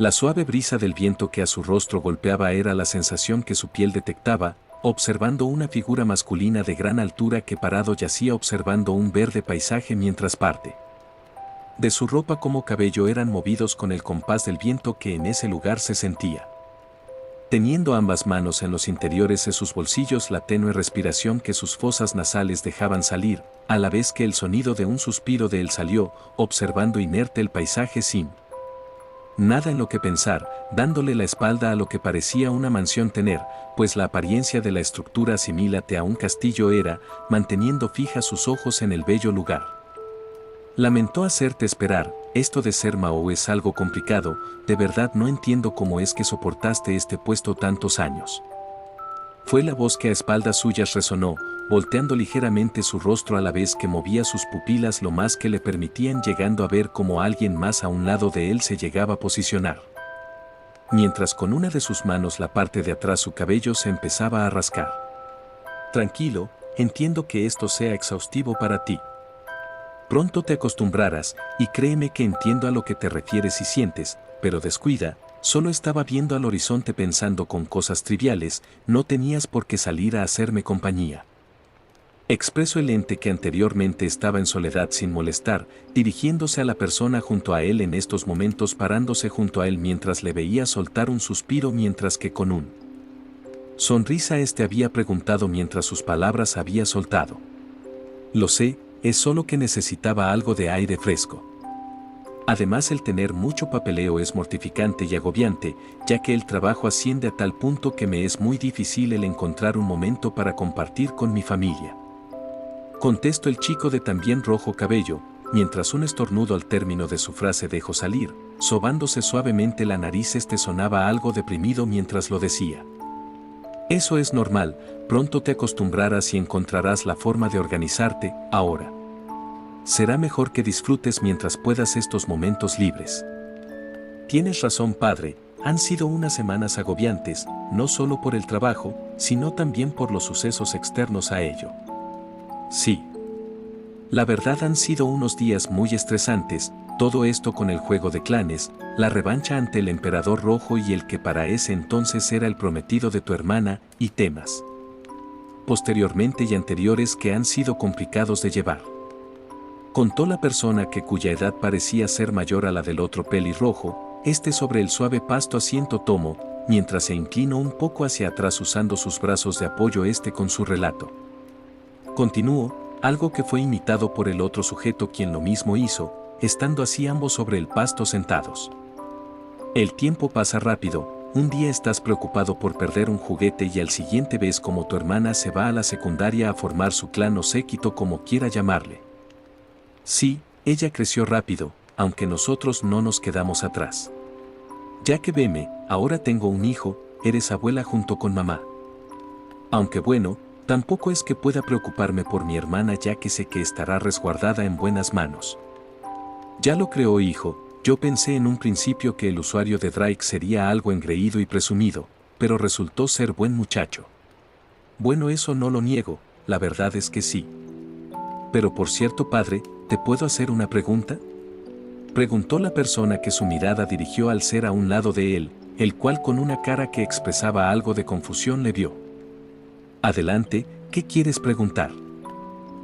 La suave brisa del viento que a su rostro golpeaba era la sensación que su piel detectaba, observando una figura masculina de gran altura que parado yacía observando un verde paisaje mientras parte. De su ropa como cabello eran movidos con el compás del viento que en ese lugar se sentía. Teniendo ambas manos en los interiores de sus bolsillos la tenue respiración que sus fosas nasales dejaban salir, a la vez que el sonido de un suspiro de él salió, observando inerte el paisaje sin nada en lo que pensar, dándole la espalda a lo que parecía una mansión tener, pues la apariencia de la estructura asimilate a un castillo era, manteniendo fijas sus ojos en el bello lugar. Lamentó hacerte esperar, esto de ser Mao es algo complicado, de verdad no entiendo cómo es que soportaste este puesto tantos años. Fue la voz que a espaldas suyas resonó, volteando ligeramente su rostro a la vez que movía sus pupilas lo más que le permitían llegando a ver cómo alguien más a un lado de él se llegaba a posicionar. Mientras con una de sus manos la parte de atrás su cabello se empezaba a rascar. Tranquilo, entiendo que esto sea exhaustivo para ti. Pronto te acostumbrarás, y créeme que entiendo a lo que te refieres y sientes, pero descuida, solo estaba viendo al horizonte pensando con cosas triviales, no tenías por qué salir a hacerme compañía. Expresó el ente que anteriormente estaba en soledad sin molestar, dirigiéndose a la persona junto a él en estos momentos parándose junto a él mientras le veía soltar un suspiro mientras que con un sonrisa había preguntado mientras sus palabras había soltado. Lo sé, es solo que necesitaba algo de aire fresco. Además el tener mucho papeleo es mortificante y agobiante, ya que el trabajo asciende a tal punto que me es muy difícil el encontrar un momento para compartir con mi familia. Contestó el chico de también rojo cabello, mientras un estornudo al término de su frase dejó salir, sobándose suavemente la nariz sonaba algo deprimido mientras lo decía. Eso es normal, pronto te acostumbrarás y encontrarás la forma de organizarte, ahora. Será mejor que disfrutes mientras puedas estos momentos libres. Tienes razón, padre, han sido unas semanas agobiantes, no solo por el trabajo, sino también por los sucesos externos a ello. Sí. La verdad han sido unos días muy estresantes, todo esto con el juego de clanes, la revancha ante el emperador rojo y el que para ese entonces era el prometido de tu hermana, y temas posteriormente y anteriores que han sido complicados de llevar. Contó la persona cuya edad parecía ser mayor a la del otro pelirrojo, sobre el suave pasto asiento tomó, mientras se inclinó un poco hacia atrás usando sus brazos de apoyo con su relato. Continuó, algo que fue imitado por el otro sujeto quien lo mismo hizo, estando así ambos sobre el pasto sentados. El tiempo pasa rápido, un día estás preocupado por perder un juguete y al siguiente ves como tu hermana se va a la secundaria a formar su clan o séquito como quiera llamarle. Sí, ella creció rápido, aunque nosotros no nos quedamos atrás. Ya que veme, ahora tengo un hijo, eres abuela junto con mamá. Aunque bueno, tampoco es que pueda preocuparme por mi hermana ya que sé que estará resguardada en buenas manos. Ya lo creo, hijo, yo pensé en un principio que el usuario de Drake sería algo engreído y presumido, pero resultó ser buen muchacho. Bueno, eso no lo niego, la verdad es que sí. Pero por cierto, padre, ¿te puedo hacer una pregunta? Preguntó la persona que su mirada dirigió al ser a un lado de él, el cual con una cara que expresaba algo de confusión le vio. Adelante, ¿qué quieres preguntar?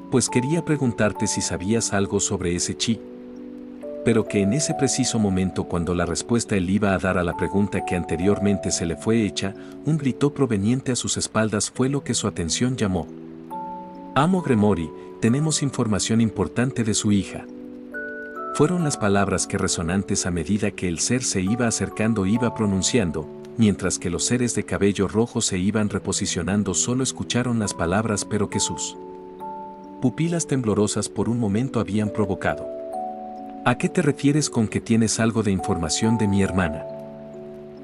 Pues quería preguntarte si sabías algo sobre ese chi. Pero que en ese preciso momento cuando la respuesta él iba a dar a la pregunta que anteriormente se le fue hecha, un grito proveniente a sus espaldas fue lo que su atención llamó. Amo Gremory, tenemos información importante de su hija. Fueron las palabras que resonantes a medida que el ser se iba acercando iba pronunciando, mientras que los seres de cabello rojo se iban reposicionando solo escucharon las palabras pero que sus pupilas temblorosas por un momento habían provocado. ¿A qué te refieres con que tienes algo de información de mi hermana?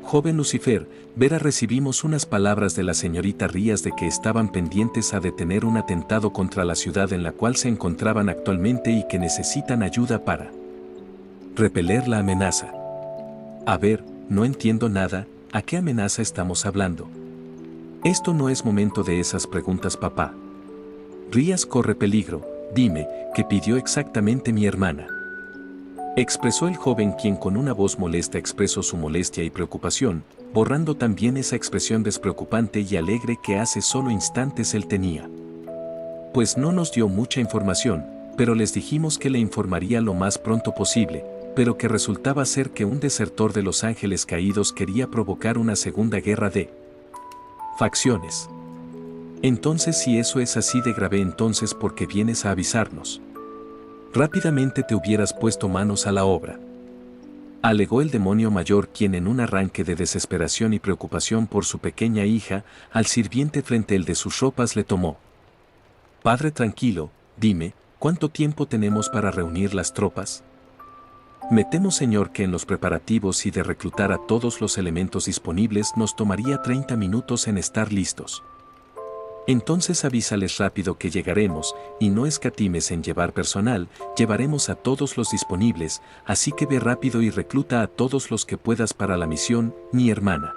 Joven Lucifer, recibimos unas palabras de la señorita Rías de que estaban pendientes a detener un atentado contra la ciudad en la cual se encontraban actualmente y que necesitan ayuda para repeler la amenaza. A ver, no entiendo nada, ¿a qué amenaza estamos hablando? Esto no es momento de esas preguntas, papá. Rías corre peligro, dime, ¿qué pidió exactamente mi hermana? expresó el joven, quien con una voz molesta expresó su molestia y preocupación, borrando también esa expresión despreocupante y alegre que hace solo instantes él tenía. Pues no nos dio mucha información, pero les dijimos que le informaría lo más pronto posible, pero que resultaba ser que un desertor de los Ángeles Caídos quería provocar una segunda guerra de facciones. Entonces, si eso es así de grave, entonces ¿por qué vienes a avisarnos? Rápidamente te hubieras puesto manos a la obra, alegó el demonio mayor, quien en un arranque de desesperación y preocupación por su pequeña hija, al sirviente frente el de sus ropas le tomó. Padre, tranquilo, dime, ¿cuánto tiempo tenemos para reunir las tropas? Me temo, señor, que en los preparativos y de reclutar a todos los elementos disponibles nos tomaría 30 minutos en estar listos. Entonces avísales rápido que llegaremos, y no escatimes en llevar personal, llevaremos a todos los disponibles, así que ve rápido y recluta a todos los que puedas para la misión. Mi hermana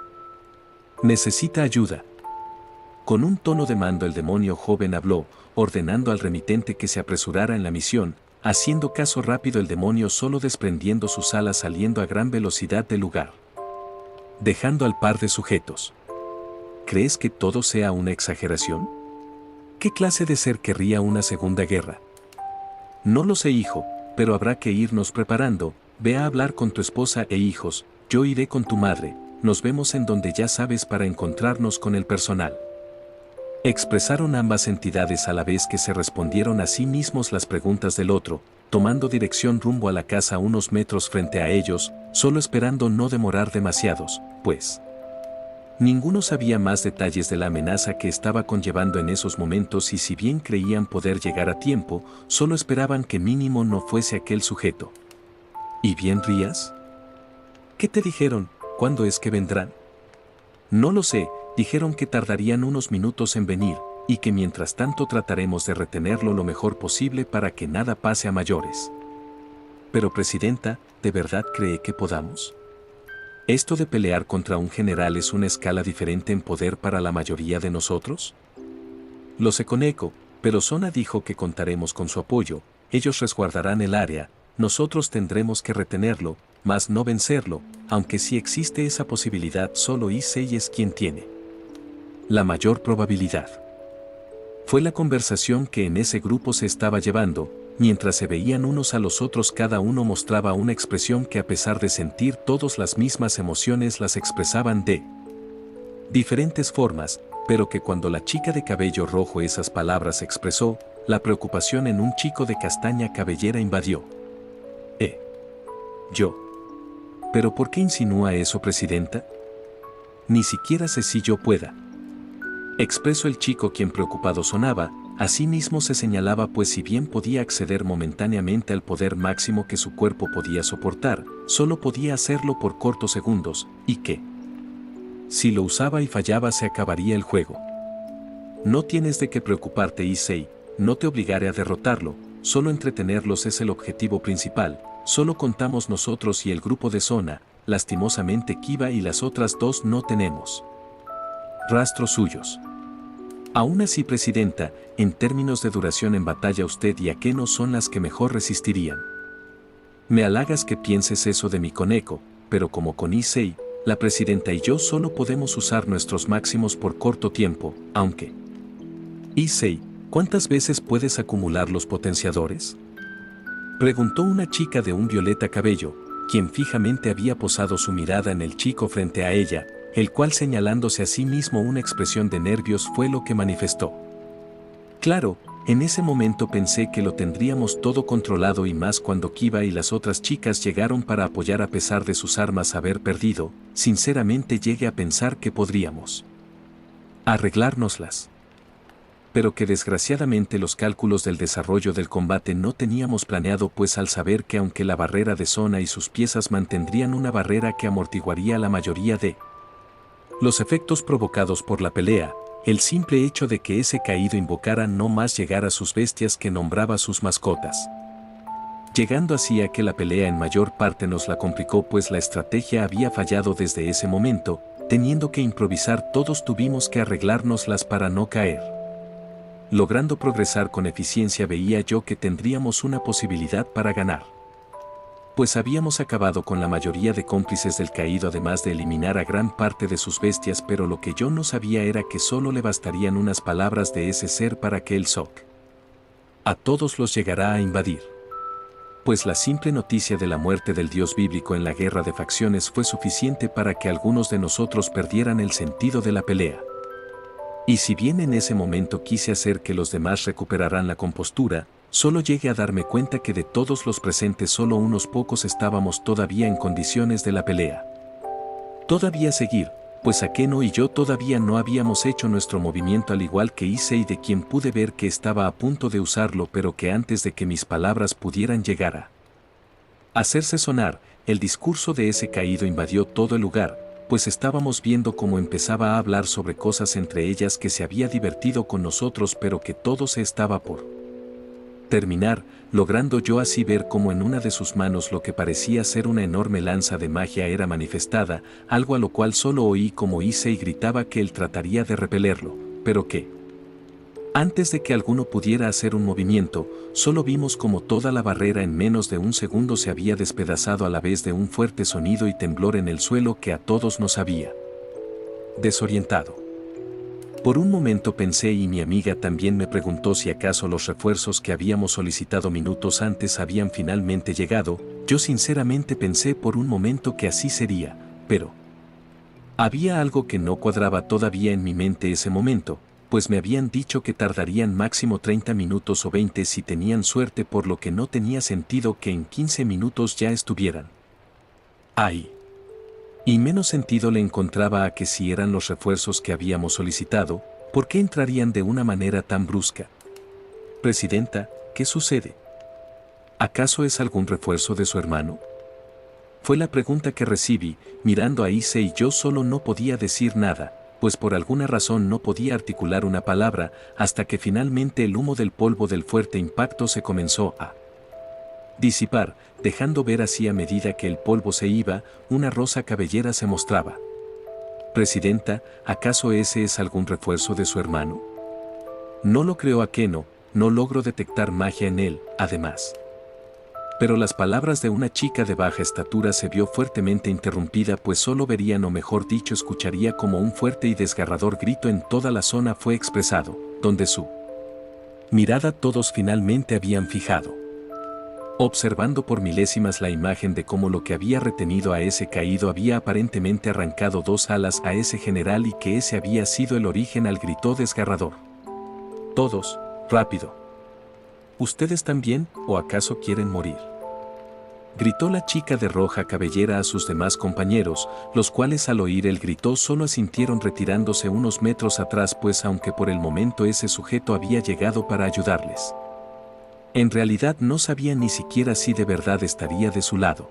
necesita ayuda. Con un tono de mando el demonio joven habló, ordenando al remitente que se apresurara en la misión, haciendo caso rápido el demonio, solo desprendiendo sus alas, saliendo a gran velocidad del lugar, dejando al par de sujetos. ¿Crees que todo sea una exageración? ¿Qué clase de ser querría una segunda guerra? No lo sé, hijo, pero habrá que irnos preparando. Ve a hablar con tu esposa e hijos, yo iré con tu madre, nos vemos en donde ya sabes para encontrarnos con el personal. Expresaron ambas entidades a la vez que se respondieron a sí mismos las preguntas del otro, tomando dirección rumbo a la casa unos metros frente a ellos, solo esperando no demorar demasiados, pues ninguno sabía más detalles de la amenaza que estaba conllevando en esos momentos, y si bien creían poder llegar a tiempo, solo esperaban que mínimo no fuese aquel sujeto. ¿Y bien, Rías? ¿Qué te dijeron? ¿Cuándo es que vendrán? No lo sé, dijeron que tardarían unos minutos en venir, y que mientras tanto trataremos de retenerlo lo mejor posible para que nada pase a mayores. Pero, Presidenta, ¿de verdad cree que podamos? ¿Esto de pelear contra un general es una escala diferente en poder para la mayoría de nosotros? Lo sé, Coneco, pero Sona dijo que contaremos con su apoyo, ellos resguardarán el área, nosotros tendremos que retenerlo, mas no vencerlo, aunque sí existe esa posibilidad, solo Issei es quien tiene la mayor probabilidad. Fue la conversación que en ese grupo se estaba llevando. Mientras se veían unos a los otros, cada uno mostraba una expresión que, a pesar de sentir todos las mismas emociones, las expresaban de diferentes formas, pero que cuando la chica de cabello rojo esas palabras expresó, la preocupación en un chico de castaña cabellera invadió. Yo. ¿Pero por qué insinúa eso, Presidenta? Ni siquiera sé si yo pueda. Expresó el chico, quien preocupado sonaba. Asimismo se señalaba, pues si bien podía acceder momentáneamente al poder máximo que su cuerpo podía soportar, solo podía hacerlo por cortos segundos, y que si lo usaba y fallaba se acabaría el juego. No tienes de qué preocuparte, Issei, no te obligaré a derrotarlo, solo entretenerlos es el objetivo principal, solo contamos nosotros y el grupo de Sona, lastimosamente Kiba y las otras dos no tenemos rastros suyos. Aún así, Presidenta, en términos de duración en batalla usted y Akeno son las que mejor resistirían. Me halagas que pienses eso de mi Coneco, pero como con Issei, la Presidenta y yo solo podemos usar nuestros máximos por corto tiempo, aunque... Issei, ¿cuántas veces puedes acumular los potenciadores? Preguntó una chica de un violeta cabello, quien fijamente había posado su mirada en el chico frente a ella, el cual, señalándose a sí mismo una expresión de nervios, fue lo que manifestó. Claro, en ese momento pensé que lo tendríamos todo controlado, y más cuando Kiba y las otras chicas llegaron para apoyar a pesar de sus armas haber perdido, sinceramente llegué a pensar que podríamos arreglárnoslas. Pero que desgraciadamente los cálculos del desarrollo del combate no teníamos planeado, pues al saber que aunque la barrera de Sona y sus piezas mantendrían una barrera que amortiguaría la mayoría de los efectos provocados por la pelea, el simple hecho de que ese caído invocara no más llegar a sus bestias que nombraba sus mascotas, llegando así a que la pelea en mayor parte nos la complicó, pues la estrategia había fallado desde ese momento, teniendo que improvisar todos tuvimos que arreglárnoslas para no caer. Logrando progresar con eficiencia veía yo que tendríamos una posibilidad para ganar. pues habíamos acabado con la mayoría de cómplices del caído además de eliminar a gran parte de sus bestias, pero lo que yo no sabía era que solo le bastarían unas palabras de ese ser para que el Sok a todos los llegará a invadir. Pues la simple noticia de la muerte del dios bíblico en la guerra de facciones fue suficiente para que algunos de nosotros perdieran el sentido de la pelea. Y si bien en ese momento quise hacer que los demás recuperaran la compostura, solo llegué a darme cuenta que de todos los presentes solo unos pocos estábamos todavía en condiciones de la pelea. Todavía seguir, pues Akeno y yo todavía no habíamos hecho nuestro movimiento al igual que Issei, de quien pude ver que estaba a punto de usarlo, pero que antes de que mis palabras pudieran llegar a hacerse sonar, el discurso de ese caído invadió todo el lugar, pues estábamos viendo cómo empezaba a hablar sobre cosas, entre ellas que se había divertido con nosotros pero que todo se estaba por terminar, logrando yo así ver cómo en una de sus manos lo que parecía ser una enorme lanza de magia era manifestada, algo a lo cual solo oí como Issei gritaba que él trataría de repelerlo, pero que antes de que alguno pudiera hacer un movimiento, solo vimos como toda la barrera en menos de un segundo se había despedazado a la vez de un fuerte sonido y temblor en el suelo que a todos nos había desorientado. Por un momento pensé, y mi amiga también me preguntó, si acaso los refuerzos que habíamos solicitado minutos antes habían finalmente llegado. Yo sinceramente pensé por un momento que así sería, pero había algo que no cuadraba todavía en mi mente ese momento, pues me habían dicho que tardarían máximo 30 minutos o 20 si tenían suerte, por lo que no tenía sentido que en 15 minutos ya estuvieran ahí. Y menos sentido le encontraba a que si eran los refuerzos que habíamos solicitado, ¿por qué entrarían de una manera tan brusca? Presidenta, ¿qué sucede? ¿Acaso es algún refuerzo de su hermano? Fue la pregunta que recibí, mirando a Issei, y yo solo no podía decir nada, pues por alguna razón no podía articular una palabra, hasta que finalmente el humo del polvo del fuerte impacto se comenzó a disipar, dejando ver así, a medida que el polvo se iba, una rosa cabellera se mostraba. Presidenta, ¿acaso ese es algún refuerzo de su hermano? No lo creo, Akeno, no logro detectar magia en él, además. Pero las palabras de una chica de baja estatura se vio fuertemente interrumpida, pues solo verían, o mejor dicho escucharía, como un fuerte y desgarrador grito en toda la zona fue expresado, donde su mirada todos finalmente habían fijado, observando por milésimas la imagen de cómo lo que había retenido a ese caído había aparentemente arrancado 2 alas a ese general, y que ese había sido el origen al grito desgarrador. Todos, rápido. ¿Ustedes también, o acaso quieren morir?, gritó la chica de roja cabellera a sus demás compañeros, los cuales al oír el grito solo asintieron, retirándose unos metros atrás, pues aunque por el momento ese sujeto había llegado para ayudarles, en realidad no sabían ni siquiera si de verdad estaría de su lado.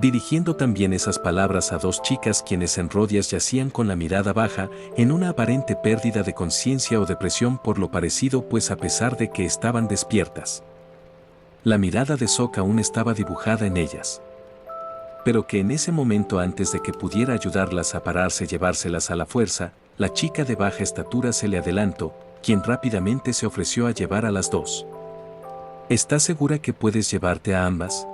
Dirigiendo también esas palabras a 2 chicas quienes en rodillas yacían con la mirada baja, en una aparente pérdida de conciencia o depresión por lo parecido, pues a pesar de que estaban despiertas, la mirada de Sok aún estaba dibujada en ellas. Pero que en ese momento, antes de que pudiera ayudarlas a pararse, llevárselas a la fuerza, la chica de baja estatura se le adelantó, quien rápidamente se ofreció a llevar a las 2. ¿Estás segura que puedes llevarte a ambas?,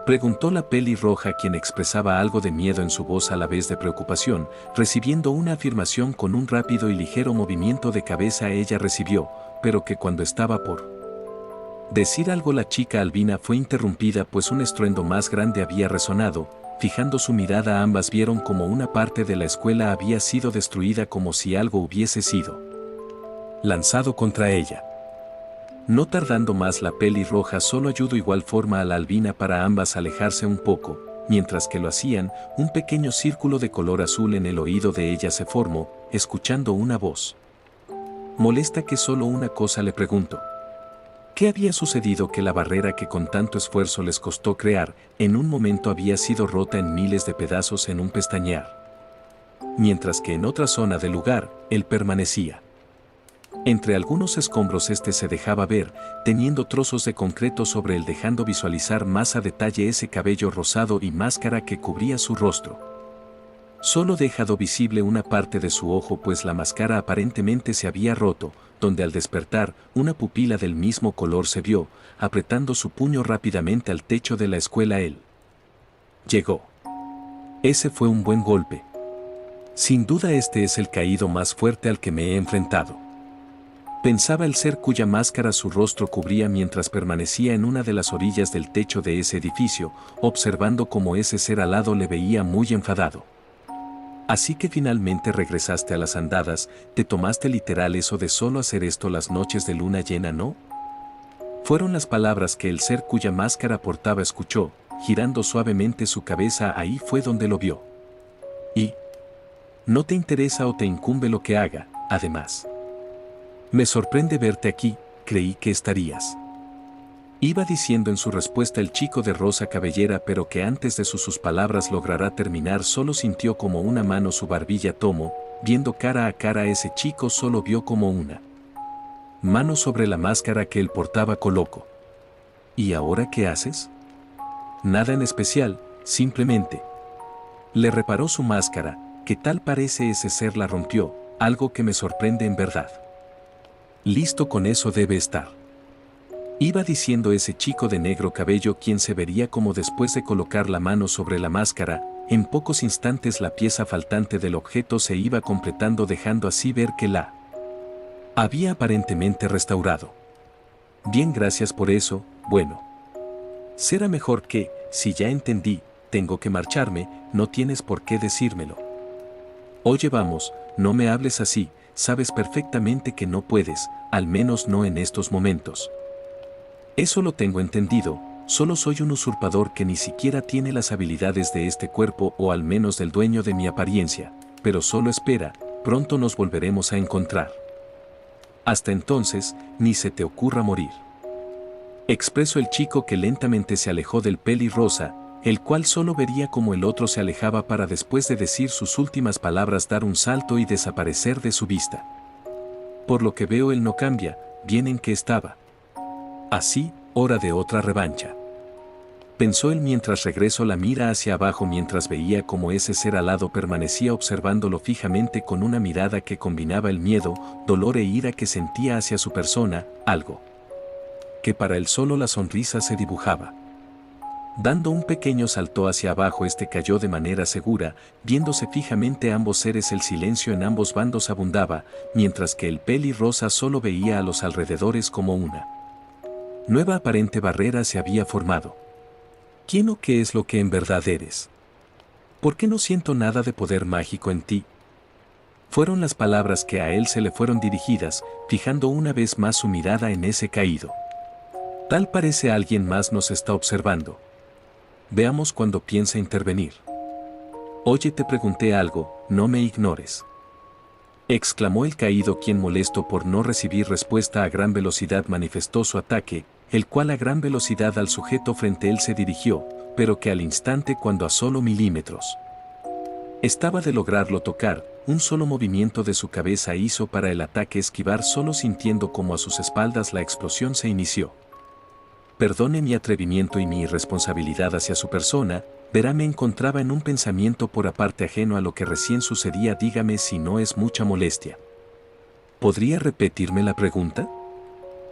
preguntó la pelirroja, quien expresaba algo de miedo en su voz a la vez de preocupación. Recibiendo una afirmación con un rápido y ligero movimiento de cabeza, ella recibió, pero que cuando estaba por decir algo, la chica albina fue interrumpida, pues un estruendo más grande había resonado. Fijando su mirada, ambas vieron como una parte de la escuela había sido destruida, como si algo hubiese sido lanzado contra ella. No tardando más, la pelirroja solo ayudó igual forma a la albina para ambas alejarse un poco. Mientras que lo hacían, un pequeño círculo de color azul en el oído de ella se formó, escuchando una voz molesta que solo una cosa le preguntó. ¿Qué había sucedido? Que la barrera que con tanto esfuerzo les costó crear, en un momento había sido rota en miles de pedazos en un pestañear. Mientras que en otra zona del lugar, él permanecía. Entre algunos escombros se dejaba ver, teniendo trozos de concreto sobre él, dejando visualizar más a detalle ese cabello rosado y máscara que cubría su rostro. Solo dejado visible una parte de su ojo, pues la máscara aparentemente se había roto, donde al despertar, una pupila del mismo color se vio, apretando su puño rápidamente al techo de la escuela. Él llegó. Ese fue un buen golpe. Sin duda este es el caído más fuerte al que me he enfrentado. Pensaba el ser cuya máscara su rostro cubría mientras permanecía en una de las orillas del techo de ese edificio, observando cómo ese ser alado le veía muy enfadado. Así que finalmente regresaste a las andadas, te tomaste literal eso de solo hacer esto las noches de luna llena, ¿no? Fueron las palabras que el ser cuya máscara portaba escuchó, girando suavemente su cabeza. Ahí fue donde lo vio. Y no te interesa o te incumbe lo que haga, además. Me sorprende verte aquí, creí que estarías. Iba diciendo en su respuesta el chico de rosa cabellera, pero que antes de sus palabras lograra terminar solo sintió como una mano su barbilla tomó, viendo cara a cara a ese chico solo vio como una mano sobre la máscara que él portaba. Coloco. ¿Y ahora qué haces? Nada en especial, simplemente. Le reparó su máscara. ¿Qué tal parece ese ser? La rompió, algo que me sorprende en verdad. Listo, con eso debe estar. Iba diciendo ese chico de negro cabello, quien se vería como después de colocar la mano sobre la máscara, en pocos instantes la pieza faltante del objeto se iba completando, dejando así ver que la había aparentemente restaurado. Bien, gracias por eso. Bueno, será mejor que, si ya entendí, tengo que marcharme, no tienes por qué decírmelo. Oye, vamos, no me hables así, sabes perfectamente que no puedes, al menos no en estos momentos. Eso lo tengo entendido, solo soy un usurpador que ni siquiera tiene las habilidades de este cuerpo, o al menos del dueño de mi apariencia, pero solo espera, pronto nos volveremos a encontrar. Hasta entonces, ni se te ocurra morir. Expresó el chico, que lentamente se alejó del pelirrosa, el cual solo vería como el otro se alejaba para, después de decir sus últimas palabras, dar un salto y desaparecer de su vista. Por lo que veo, él no cambia, bien en que estaba. Así, hora de otra revancha. Pensó él mientras regresó la mira hacia abajo, mientras veía cómo ese ser alado permanecía observándolo fijamente con una mirada que combinaba el miedo, dolor e ira que sentía hacia su persona, algo que para él solo la sonrisa se dibujaba. Dando un pequeño salto hacia abajo, este cayó de manera segura, viéndose fijamente a ambos seres. El silencio en ambos bandos abundaba, mientras que el pelirrosa solo veía a los alrededores como una nueva aparente barrera se había formado. ¿Quién o qué es lo que en verdad eres? ¿Por qué no siento nada de poder mágico en ti? Fueron las palabras que a él se le fueron dirigidas, fijando una vez más su mirada en ese caído. Tal parece alguien más nos está observando. Veamos cuando piensa intervenir. Oye, te pregunté algo, no me ignores. Exclamó el caído, quien, molesto por no recibir respuesta, a gran velocidad manifestó su ataque, el cual a gran velocidad al sujeto frente a él se dirigió, pero que al instante, cuando a solo milímetros estaba de lograrlo tocar, un solo movimiento de su cabeza hizo para el ataque esquivar, solo sintiendo como a sus espaldas la explosión se inició. Perdone mi atrevimiento y mi irresponsabilidad hacia su persona, verá, me encontraba en un pensamiento por aparte ajeno a lo que recién sucedía. Dígame si no es mucha molestia. ¿Podría repetirme la pregunta?,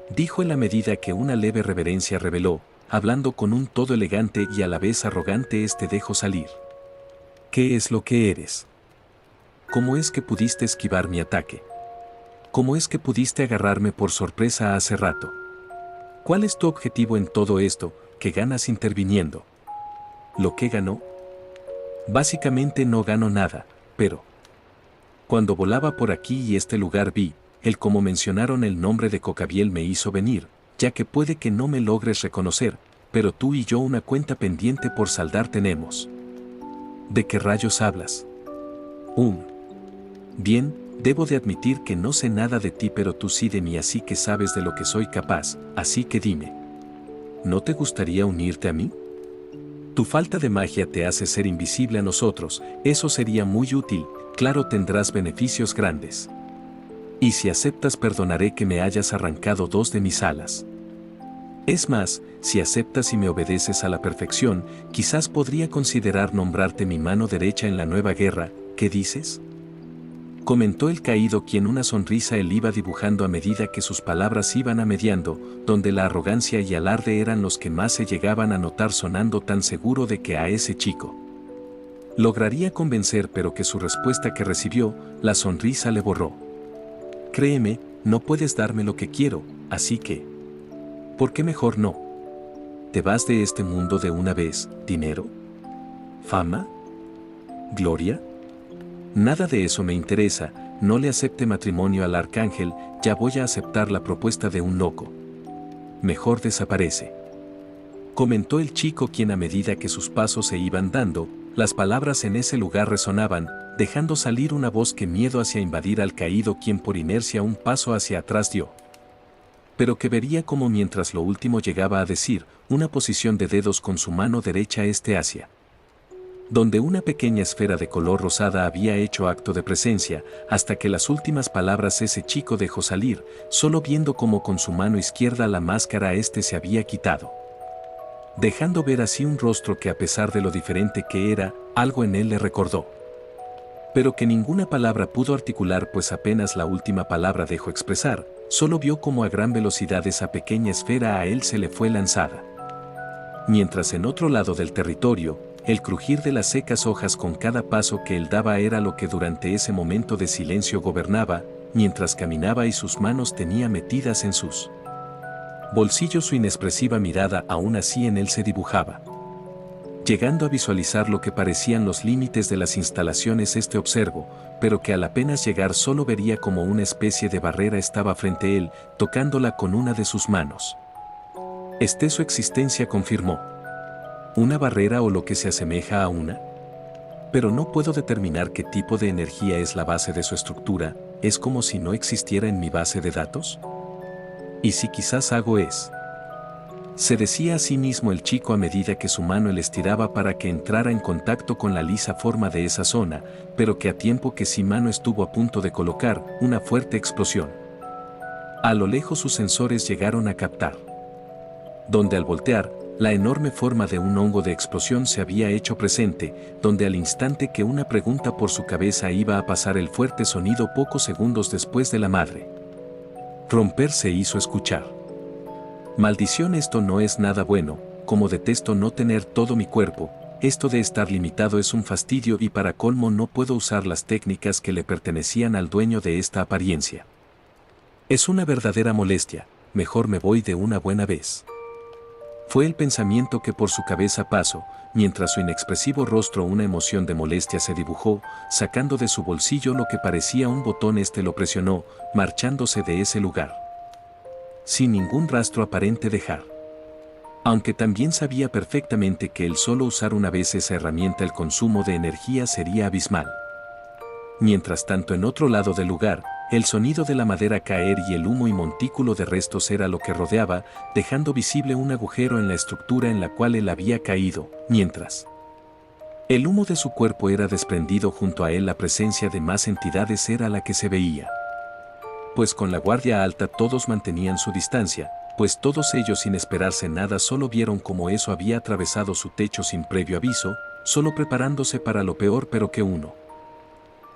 dijo él a medida que una leve reverencia reveló, hablando con un todo elegante y a la vez arrogante. Dejó salir. ¿Qué es lo que eres? ¿Cómo es que pudiste esquivar mi ataque? ¿Cómo es que pudiste agarrarme por sorpresa hace rato? ¿Cuál es tu objetivo en todo esto? ¿Qué ganas interviniendo? ¿Lo que ganó? Básicamente no ganó nada, pero cuando volaba por aquí y este lugar vi, como mencionaron el nombre de Cocabiel, me hizo venir, ya que puede que no me logres reconocer, pero tú y yo una cuenta pendiente por saldar tenemos. ¿De qué rayos hablas? Bien, debo de admitir que no sé nada de ti, pero tú sí de mí, así que sabes de lo que soy capaz, así que dime. ¿No te gustaría unirte a mí? Tu falta de magia te hace ser invisible a nosotros, eso sería muy útil, claro, tendrás beneficios grandes. Y si aceptas, perdonaré que me hayas arrancado 2 de mis alas. Es más, si aceptas y me obedeces a la perfección, quizás podría considerar nombrarte mi mano derecha en la nueva guerra. ¿Qué dices? comentó el caído, quien una sonrisa él iba dibujando a medida que sus palabras iban amediando, donde la arrogancia y alarde eran los que más se llegaban a notar, sonando tan seguro de que a ese chico lograría convencer, pero que su respuesta que recibió, la sonrisa le borró. Créeme, no puedes darme lo que quiero, así que ¿por qué mejor no te vas de este mundo de una vez? ¿Dinero? ¿Fama? ¿Gloria? Nada de eso me interesa. No le acepte matrimonio al arcángel, ya voy a aceptar la propuesta de un loco. Mejor desaparece, comentó el chico, quien a medida que sus pasos se iban dando, las palabras en ese lugar resonaban, dejando salir una voz que miedo hacia invadir al caído, quien por inercia un paso hacia atrás dio. Pero que vería como mientras lo último llegaba a decir, una posición de dedos con su mano derecha hacia donde una pequeña esfera de color rosada había hecho acto de presencia, hasta que las últimas palabras ese chico dejó salir, solo viendo cómo con su mano izquierda la máscara se había quitado, dejando ver así un rostro que, a pesar de lo diferente que era, algo en él le recordó. Pero que ninguna palabra pudo articular, pues apenas la última palabra dejó expresar, solo vio como a gran velocidad esa pequeña esfera a él se le fue lanzada. Mientras en otro lado del territorio, el crujir de las secas hojas con cada paso que él daba era lo que durante ese momento de silencio gobernaba, mientras caminaba y sus manos tenía metidas en sus bolsillos, su inexpresiva mirada aún así en él se dibujaba. Llegando a visualizar lo que parecían los límites de las instalaciones observó, pero que al apenas llegar solo vería como una especie de barrera estaba frente a él, tocándola con una de sus manos. Su existencia, confirmó. ¿Una barrera o lo que se asemeja a una? Pero no puedo determinar qué tipo de energía es la base de su estructura, ¿es como si no existiera en mi base de datos? ¿Y si quizás hago es? Se decía a sí mismo el chico a medida que su mano le estiraba para que entrara en contacto con la lisa forma de esa zona, pero que a tiempo que su mano estuvo a punto de colocar una fuerte explosión. A lo lejos sus sensores llegaron a captar, donde al voltear, la enorme forma de un hongo de explosión se había hecho presente, donde al instante que una pregunta por su cabeza iba a pasar el fuerte sonido pocos segundos después de la madre romper se hizo escuchar. Maldición, esto no es nada bueno, como detesto no tener todo mi cuerpo, esto de estar limitado es un fastidio y para colmo no puedo usar las técnicas que le pertenecían al dueño de esta apariencia. Es una verdadera molestia, mejor me voy de una buena vez. Fue el pensamiento que por su cabeza pasó, mientras su inexpresivo rostro una emoción de molestia se dibujó, sacando de su bolsillo lo que parecía un botón, lo presionó, marchándose de ese lugar, sin ningún rastro aparente dejar. Aunque también sabía perfectamente que el solo usar una vez esa herramienta el consumo de energía sería abismal. Mientras tanto, en otro lado del lugar, el sonido de la madera caer y el humo y montículo de restos era lo que rodeaba, dejando visible un agujero en la estructura en la cual él había caído, mientras el humo de su cuerpo era desprendido junto a él. La presencia de más entidades era la que se veía, pues con la guardia alta todos mantenían su distancia, pues todos ellos, sin esperarse nada, solo vieron cómo eso había atravesado su techo sin previo aviso, solo preparándose para lo peor, pero que uno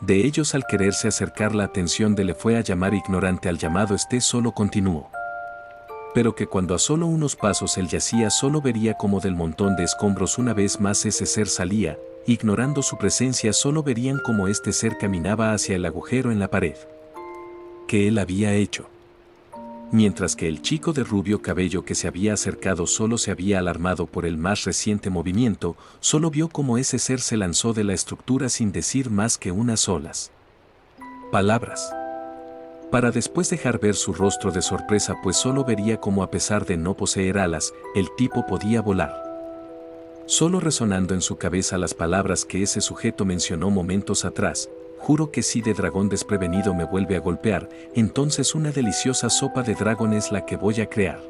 de ellos, al quererse acercar, la atención de le fue a llamar ignorante al llamado solo continuó. Pero que cuando a solo unos pasos él yacía, solo vería como del montón de escombros una vez más ese ser salía, ignorando su presencia, solo verían como ser caminaba hacia el agujero en la pared que él había hecho. Mientras que el chico de rubio cabello que se había acercado solo se había alarmado por el más reciente movimiento, solo vio como ese ser se lanzó de la estructura sin decir más que unas solas palabras, para después dejar ver su rostro de sorpresa, pues solo vería como a pesar de no poseer alas, el tipo podía volar. Solo resonando en su cabeza las palabras que ese sujeto mencionó momentos atrás: juro que si de dragón desprevenido me vuelve a golpear, entonces una deliciosa sopa de dragón es la que voy a crear.